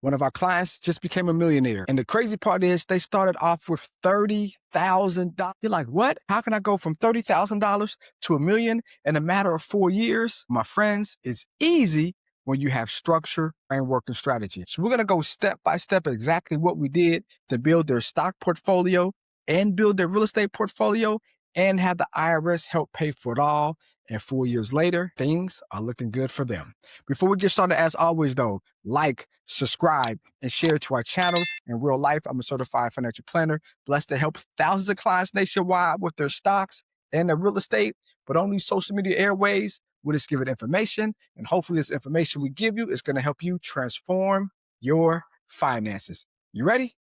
One of our clients just became a millionaire. And the crazy part is they started off with $30,000. You're like, what? How can I go from $30,000 to $1 million in a matter of 4 years? My friends, it's easy when you have structure, framework, and strategy. So we're going to go step by step exactly what we did to build their stock portfolio and build their real estate portfolio and have the IRS help pay for it all. And 4 years later, things are looking good for them. Before we get started, as always though, like, subscribe, and share to our channel. In real life, I'm a certified financial planner, blessed to help thousands of clients nationwide with their stocks and their real estate, but on these social media airways, we'll just give it information. And hopefully this information we give you is going to help you transform your finances. You ready?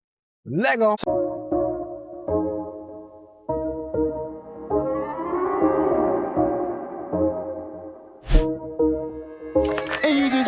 Let go.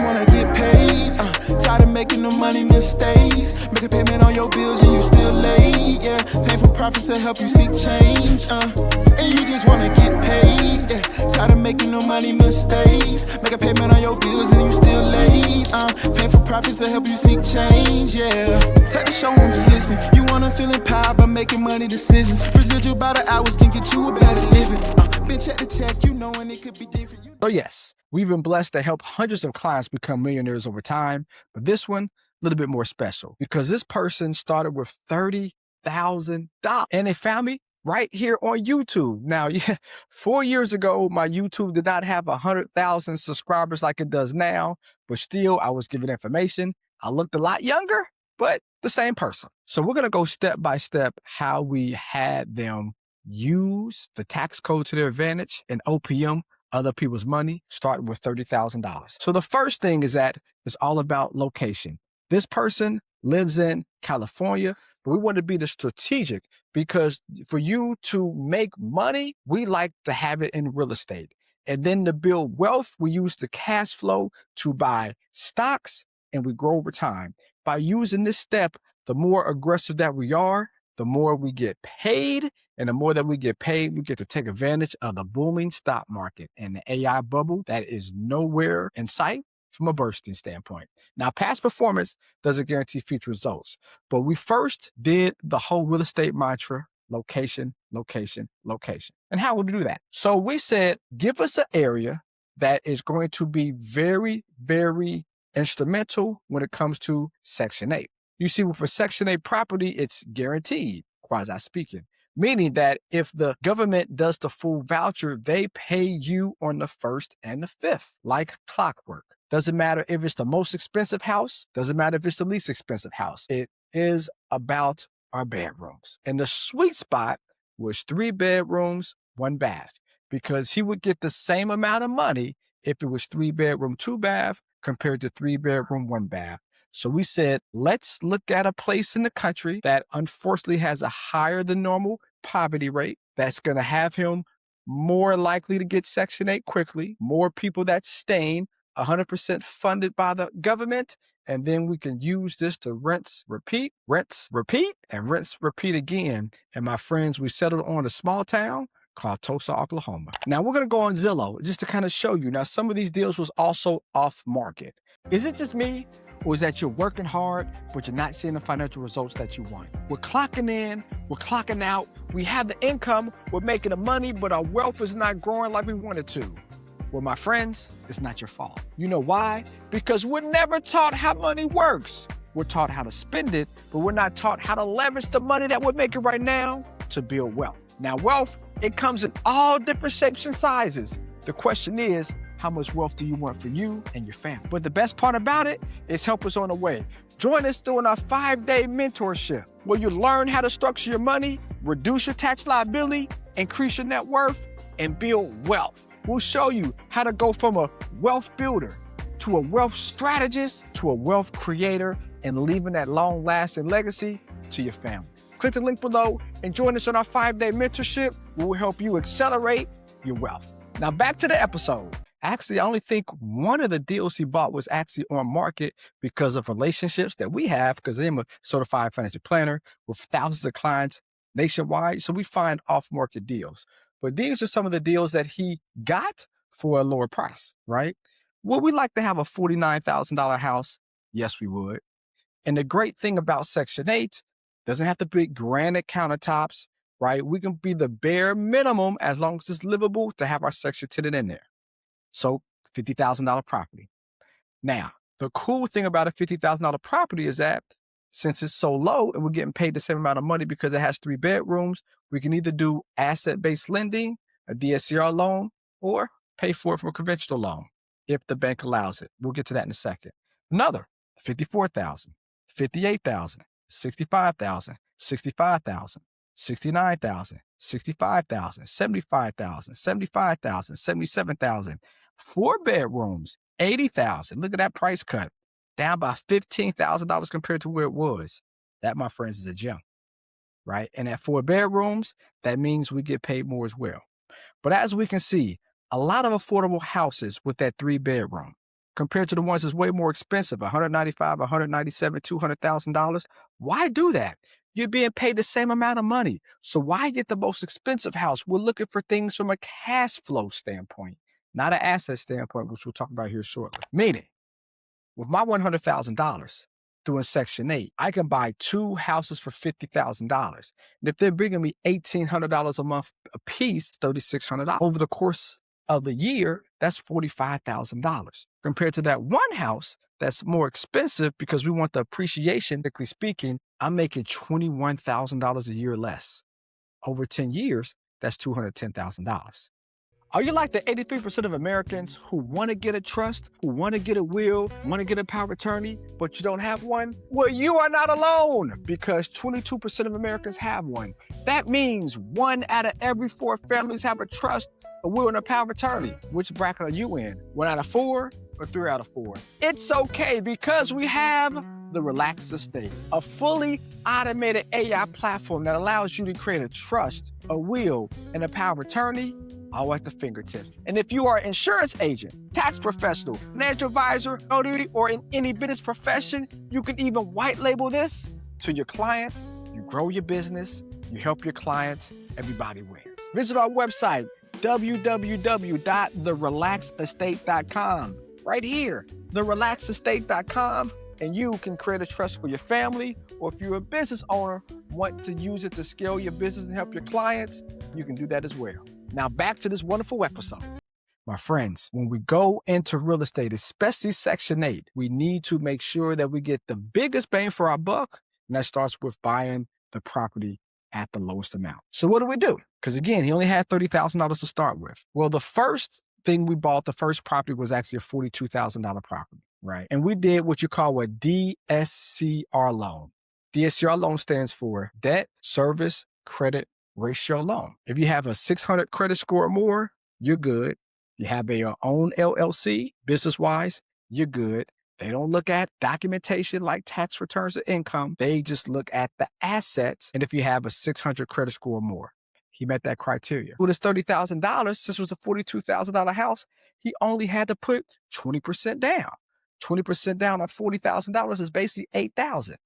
Wanna get paid, tired of making the money mistakes. Make a payment on your bills and you still late, yeah. Pay for profits to help you seek change, and you just wanna get paid, yeah. Tired of making the money mistakes. Make a payment on your bills and you still late, pay for profits to help you seek change, yeah. Cut the show and just listen. You wanna feel empowered by making money decisions. Residual by the hours can get you a better living. Bitch at the check, you knowing it could be different. So yes, we've been blessed to help hundreds of clients become millionaires over time, but this one, a little bit more special because this person started with $30,000 and they found me right here on YouTube. Now, 4 years ago, my YouTube did not have 100,000 subscribers like it does now, but still I was giving information. I looked a lot younger, but the same person. So we're going to go step by step how we had them use the tax code to their advantage and OPM other people's money, starting with $30,000. So the first thing is that it's all about location. This person lives in California, but we want to be the strategic because for you to make money, we like to have it in real estate. And then to build wealth, we use the cash flow to buy stocks and we grow over time. By using this step, the more aggressive that we are, the more we get paid, and the more that we get paid, we get to take advantage of the booming stock market and the AI bubble that is nowhere in sight from a bursting standpoint. Now, past performance doesn't guarantee future results, but we first did the whole real estate mantra, location, location, location. And how would we do that? So we said, give us an area that is going to be very, very instrumental when it comes to Section 8. You see, with a Section 8 property, it's guaranteed, quasi speaking, meaning that if the government does the full voucher, they pay you on the 1st and the 5th, like clockwork. Doesn't matter if it's the most expensive house, doesn't matter if it's the least expensive house. It is about our bedrooms. And the sweet spot was 3 bedrooms, 1 bath, because he would get the same amount of money if it was 3 bedroom, 2 bath compared to 3 bedroom, 1 bath. So we said, let's look at a place in the country that unfortunately has a higher than normal poverty rate. That's going to have him more likely to get Section 8 quickly, more people that's staying 100% funded by the government. And then we can use this to rinse, repeat, and rinse, repeat again. And my friends, we settled on a small town called Tulsa, Oklahoma. Now we're going to go on Zillow just to kind of show you. Now, some of these deals was also off market. Is it just me? Or is that you're working hard, but you're not seeing the financial results that you want? We're clocking in, we're clocking out, we have the income, we're making the money, but our wealth is not growing like we want it to. Well, my friends, it's not your fault. You know why? Because we're never taught how money works. We're taught how to spend it, but we're not taught how to leverage the money that we're making right now to build wealth. Now, wealth, it comes in all different shapes and sizes. The question is, how much wealth do you want for you and your family? But the best part about it is help us on the way. Join us during our 5-day mentorship where you learn how to structure your money, reduce your tax liability, increase your net worth, and build wealth. We'll show you how to go from a wealth builder to a wealth strategist to a wealth creator and leaving that long-lasting legacy to your family. Click the link below and join us on our 5-day mentorship where we'll help you accelerate your wealth. Now back to the episode. Actually, I only think one of the deals he bought was actually on market because of relationships that we have, because I'm a certified financial planner with thousands of clients nationwide. So we find off-market deals. But these are some of the deals that he got for a lower price, right? Would we like to have a $49,000 house? Yes, we would. And the great thing about Section 8, doesn't have to be granite countertops, right? We can be the bare minimum as long as it's livable to have our Section tenant in there. So $50,000 property. Now, the cool thing about a $50,000 property is that since it's so low and we're getting paid the same amount of money because it has 3 bedrooms, we can either do asset-based lending, a DSCR loan, or pay for it from a conventional loan if the bank allows it. We'll get to that in a second. Another, $54,000, $58,000, $65,000, $65,000, $69,000, $65,000, $75,000, $75,000, $77,000. 4 bedrooms, $80,000. Look at that price cut. Down by $15,000 compared to where it was. That, my friends, is a gem, right? And at 4 bedrooms, that means we get paid more as well. But as we can see, a lot of affordable houses with that 3 bedroom compared to the ones that's way more expensive, $195,000, $197,000, $200,000. Why do that? You're being paid the same amount of money. So why get the most expensive house? We're looking for things from a cash flow standpoint, not an asset standpoint, which we'll talk about here shortly. Meaning, with my $100,000 doing Section 8, I can buy 2 houses for $50,000. And if they're bringing me $1,800 a month a piece, $3,600 over the course of the year, that's $45,000. Compared to that one house that's more expensive because we want the appreciation, technically speaking, I'm making $21,000 a year less. Over 10 years, that's $210,000. Are you like the 83% of Americans who want to get a trust, who want to get a will, want to get a power of attorney, but you don't have one? Well, you are not alone because 22% of Americans have one. That means 1 out of every 4 families have a trust, a will, and a power of attorney. Which bracket are you in? 1 out of 4 or 3 out of 4? It's okay because we have the Relax Estate, a fully automated AI platform that allows you to create a trust, a will, and a power of attorney all at the fingertips. And if you are an insurance agent, tax professional, financial advisor, notary, or in any business profession, you can even white label this to your clients. You grow your business, you help your clients, everybody wins. Visit our website, www.therelaxestate.com. Right here, therelaxestate.com, and you can create a trust for your family, or if you're a business owner, want to use it to scale your business and help your clients, you can do that as well. Now back to this wonderful episode. My friends, when we go into real estate, especially Section 8, we need to make sure that we get the biggest bang for our buck, and that starts with buying the property at the lowest amount. So what do? Because again, he only had $30,000 to start with. Well, the first thing we bought, the first property was actually a $42,000 property, right? And we did what you call a DSCR loan. DSCR loan stands for Debt Service Credit Ratio Loan. If you have a 600 credit score or more, you're good. You have your own LLC, business-wise, you're good. They don't look at documentation like tax returns or income. They just look at the assets. And if you have a 600 credit score or more, he met that criteria. With his $30,000, since it was a $42,000 house, he only had to put 20% down. 20% down on $40,000 is basically $8,000.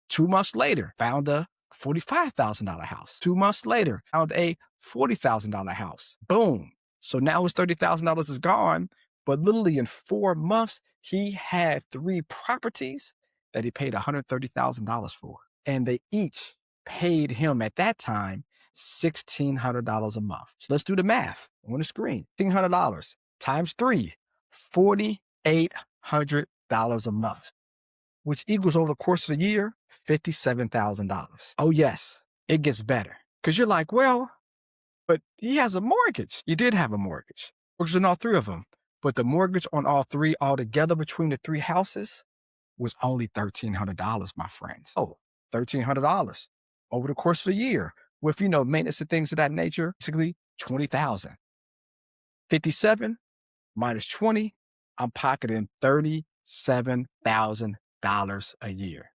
2 months later, found a $45,000 house. 2 months later, found a $40,000 house. Boom. So now his $30,000 is gone, but literally in 4 months, he had 3 properties that he paid $130,000 for. And they each paid him at that time $1,600 a month. So let's do the math on the screen. $1,600 times 3, $4,800 a month, which equals over the course of the year, $57,000. Oh yes, it gets better. Because you're like, well, but he has a mortgage. You did have a mortgage, which was on all 3 of them. But the mortgage on all 3 altogether between the 3 houses was only $1,300, my friends. Oh, $1,300 over the course of a year with, maintenance and things of that nature, basically $20,000. 57 minus 20, I'm pocketing $37,000 a year.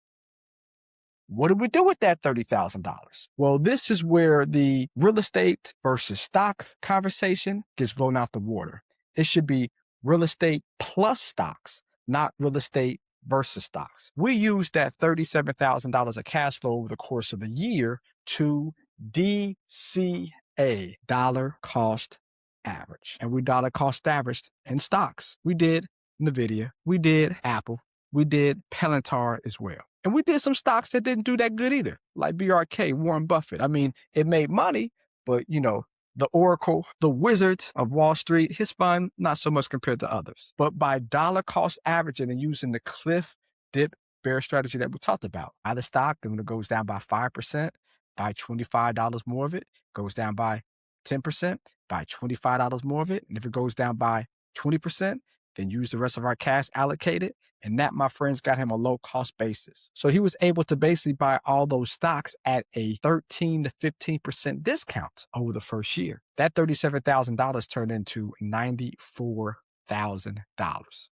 What do we do with that $30,000? Well, this is where the real estate versus stock conversation gets blown out the water. It should be real estate plus stocks, not real estate versus stocks. We use that $37,000 of cash flow over the course of the year to DCA, dollar cost average. And we dollar cost averaged in stocks. We did NVIDIA. We did Apple. We did Palantir as well. And we did some stocks that didn't do that good either, like BRK, Warren Buffett. I mean, it made money, but the Oracle, the Wizard of Wall Street, his fund, not so much compared to others. But by dollar cost averaging and using the cliff dip bear strategy that we talked about, buy the stock, then when it goes down by 5%, buy $25 more of it, goes down by 10%, buy $25 more of it. And if it goes down by 20%, then use the rest of our cash allocated. And that, my friends, got him a low cost basis. So he was able to basically buy all those stocks at a 13 to 15% discount over the first year. That $37,000 turned into $94,000.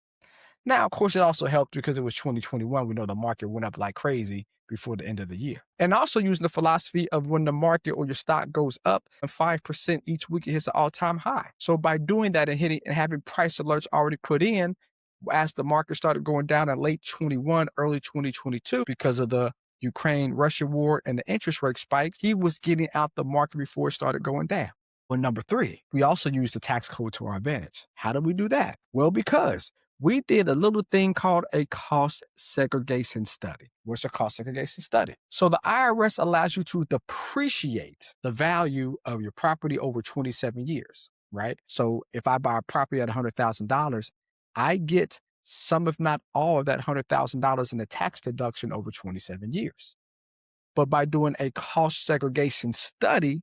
Now, of course, it also helped because it was 2021. We know the market went up like crazy before the end of the year. And also using the philosophy of when the market or your stock goes up 5% each week, it hits an all-time high. So by doing that and hitting and having price alerts already put in, as the market started going down in late 21, early 2022, because of the Ukraine-Russia war and the interest rate spikes, he was getting out the market before it started going down. Well, number 3, we also used the tax code to our advantage. How did we do that? Well, because we did a little thing called a cost segregation study. What's a cost segregation study? So the IRS allows you to depreciate the value of your property over 27 years, right? So if I buy a property at $100,000, I get some, if not all, of that $100,000 in the tax deduction over 27 years. But by doing a cost segregation study,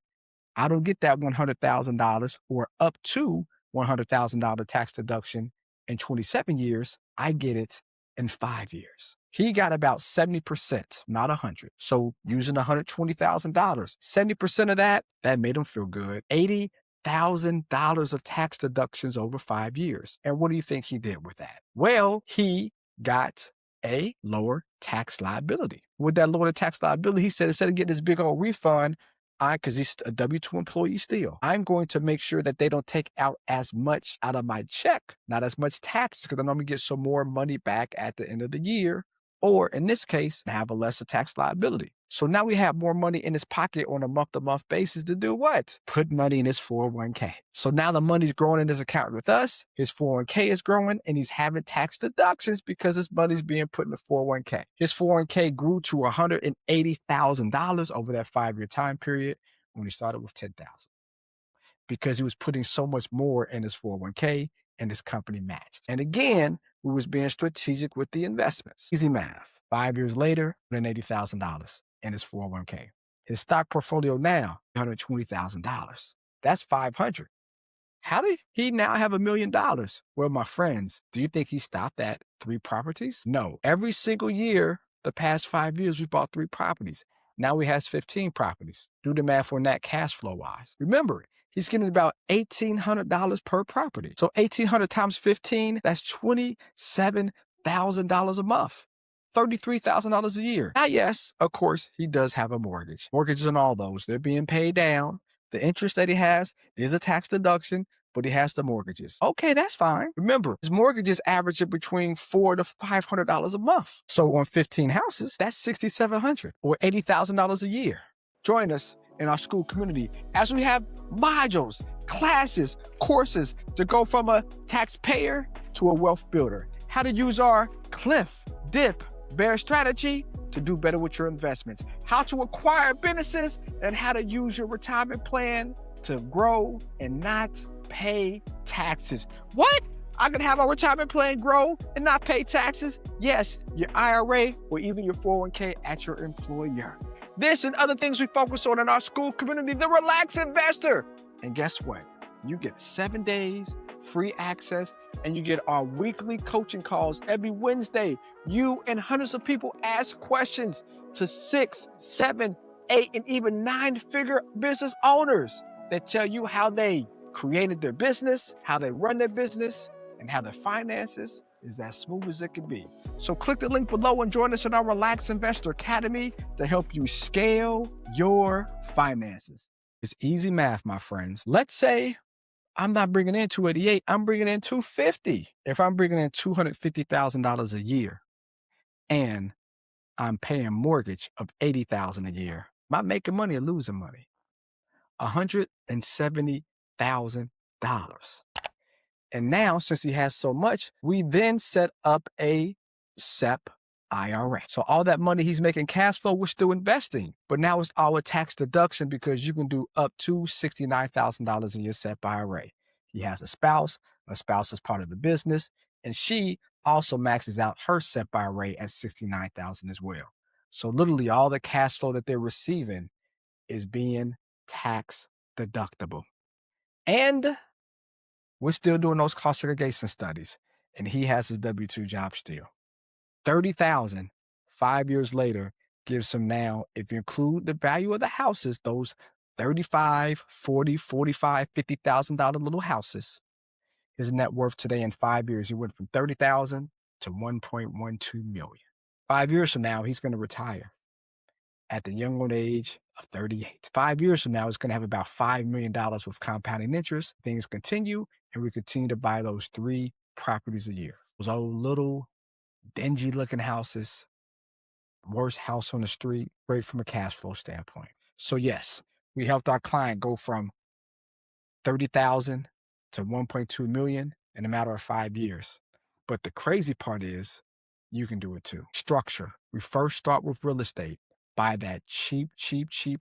I don't get that $100,000 or up to $100,000 tax deduction in 27 years. I get it in 5 years. He got about 70%, not 100. So using $120,000, 70% of that made him feel good. $80,000 of tax deductions over 5 years. And what do you think he did with that? Well, he got a lower tax liability. With that lower tax liability, he said, instead of getting this big old refund, because he's a W-2 employee still, I'm going to make sure that they don't take out as much out of my check, not as much tax, because I normally get some more money back at the end of the year, or in this case, have a lesser tax liability. So now we have more money in his pocket on a month-to-month basis to do what? Put money in his 401k. So now the money's growing in his account with us, his 401k is growing, and he's having tax deductions because his money's being put in the 401k. His 401k grew to $180,000 over that 5-year time period when he started with $10,000. Because he was putting so much more in his 401k and his company matched. And again, we was being strategic with the investments. Easy math. 5 years later, $180,000 in his 401k. His stock portfolio now, $120,000. That's $500,000. How did he now have $1 million? Well, my friends, do you think he stopped at 3 properties? No. Every single year, the past 5 years, we bought 3 properties. Now he has 15 properties. Do the math on that cash flow wise. Remember, he's getting about $1,800 per property. So $1,800 times 15, that's $27,000 a month. $33,000 a year. Now, yes, of course, he does have a mortgage. Mortgages and all those, they're being paid down. The interest that he has is a tax deduction, but he has the mortgages. Okay, that's fine. Remember, his mortgages average between $400 to $500 a month. So on 15 houses, that's $6,700 or $80,000 a year. Join us in our school community as we have modules, classes, courses to go from a taxpayer to a wealth builder. How to use our cliff, dip, bear strategy to do better with your investments. How to acquire businesses and how to use your retirement plan to grow and not pay taxes. What? I can have a retirement plan grow and not pay taxes? Yes, your IRA or even your 401k at your employer. This and other things we focus on in our school community, the Relax Investor. And guess what? You get 7 days, free access, and you get our weekly coaching calls every Wednesday. You and hundreds of people ask questions to 6, 7, 8, and even 9-figure business owners that tell you how they created their business, how they run their business, and how their finances is as smooth as it can be. So click the link below and join us in our Relax Investor Academy to help you scale your finances. It's easy math, my friends. Let's say I'm not bringing in 288, I'm bringing in 250. If I'm bringing in $250,000 a year and I'm paying mortgage of $80,000 a year, am I making money or losing money? $170,000. And now, since he has so much, we then set up a SEP IRA. So all that money he's making cash flow, we're still investing. But now it's all a tax deduction because you can do up to $69,000 in your SEP IRA. He has a spouse is part of the business, and she also maxes out her SEP IRA at $69,000 as well. So literally all the cash flow that they're receiving is being tax deductible. And we're still doing those cost segregation studies, and he has his W-2 job still. $30,000 5 years later gives him now, if you include the value of the houses, those $35, $40, $45, $50,000 little houses, his net worth today in 5 years, he went from $30,000 to $1.12 million. 5 years from now, he's going to retire at the young old age of 38. 5 years from now, he's going to have about $5 million with compounding interest. Things continue, and we continue to buy those 3 properties a year. Those old little dingy looking houses, worst house on the street, great from a cash flow standpoint. So yes, we helped our client go from 30,000 to 1.2 million in a matter of 5 years. But the crazy part is you can do it too. Structure. We first start with real estate. Buy that cheap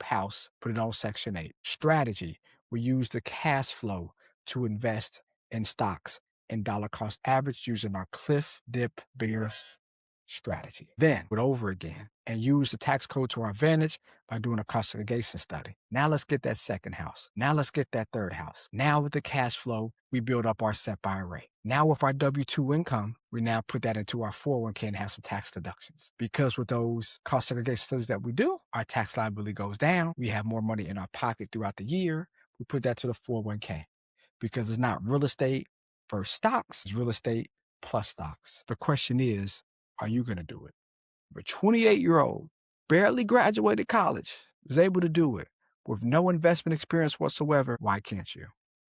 house, put it on Section 8. Strategy. We use the cash flow to invest in stocks and dollar cost average using our cliff dip bear strategy. Then do it over again and use the tax code to our advantage by doing a cost segregation study. Now let's get that second house. Now let's get that third house. Now with the cash flow, we build up our SEP IRA. Now with our W-2 income, we now put that into our 401k and have some tax deductions. Because with those cost segregation studies that we do, our tax liability goes down. We have more money in our pocket throughout the year. We put that to the 401k because it's not real estate versus stocks, it's real estate plus stocks. The question is, are you going to do it? If a 28-year-old, barely graduated college, is able to do it with no investment experience whatsoever, why can't you?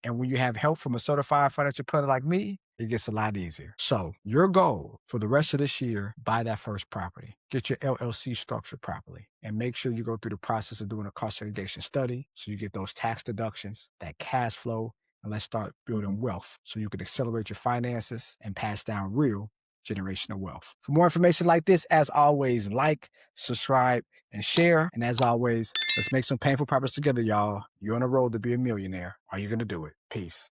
And when you have help from a certified financial planner like me, it gets a lot easier. So your goal for the rest of this year, buy that first property. Get your LLC structured properly. And make sure you go through the process of doing a cost segregation study so you get those tax deductions, that cash flow, and let's start building wealth so you can accelerate your finances and pass down real generational wealth. For more information like this, as always, like, subscribe, and share. And as always, let's make some painful progress together, y'all. You're on a road to be a millionaire. Are you going to do it? Peace.